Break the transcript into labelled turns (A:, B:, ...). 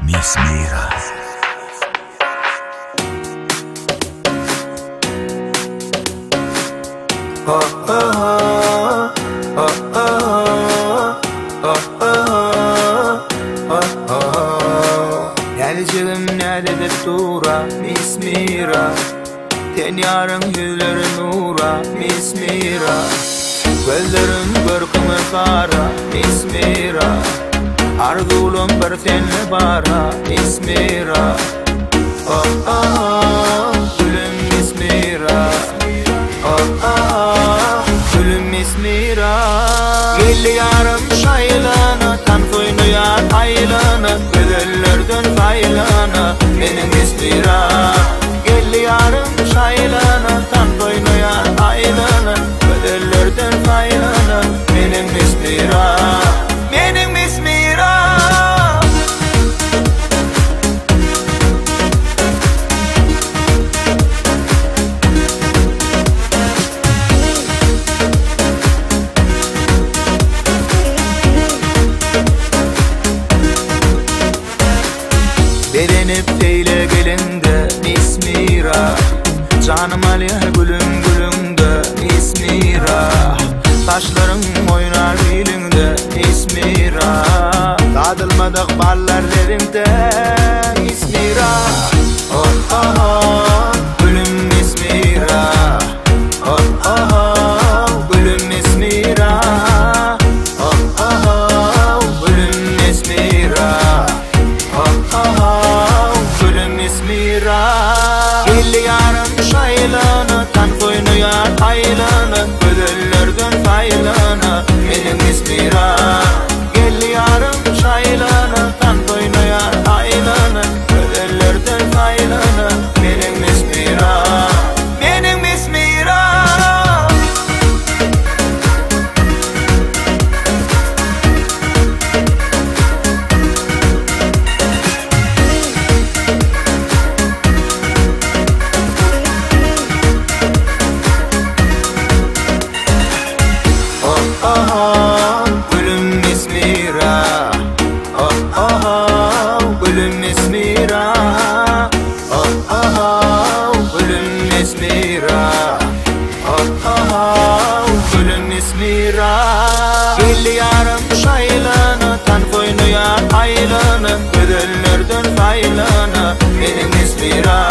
A: Miss Mira.
B: Geleceğim nerede dura Miss Mira. Ten yarın yüzlerin nura Miss Mira. Gözlerin görkümü kara Miss Mira. Arzulum bir senle bara Miss Mira. Oh oh gülüm Miss Mira. Oh oh gülüm Miss Mira. Gel yarım şaylana tan koynuyar aylana. Güzellerden faylana benim Miss Mira. Gel yarım şaylana tan koynuyar aylana. Güzellerden faylana benim Miss Mira. Benim Miss Mira. Bedenip teyle gelinde Miss Mira. Canım aliyah gülüm gülümde Miss Mira. Taşların oynar dilinde Miss Mira. Tadılmadık ballarlarımda Miss Mira. Oh oh oh gülüm Miss Mira. Oh oh oh gülüm Miss Mira. Oh oh oh gülüm Miss Mira. Oh oh oh gülüm Miss Mira. Gel yarın şaylana tan koynuyar aylana. Güzellerden faylana benim Miss Mira. Gel yarın şaylana tan koynuyar aylana. Güzellerden faylana benim Miss Mira. Benim Miss Mira. Oh oh gülüm Miss Mira. Oh oh gülüm Miss Mira. Oh oh gülüm Miss Mira. Oh oh gülüm Miss Mira. Gel yarım şaylana tan koynuyar aylana. Güzellerden faylana benim Miss Mira.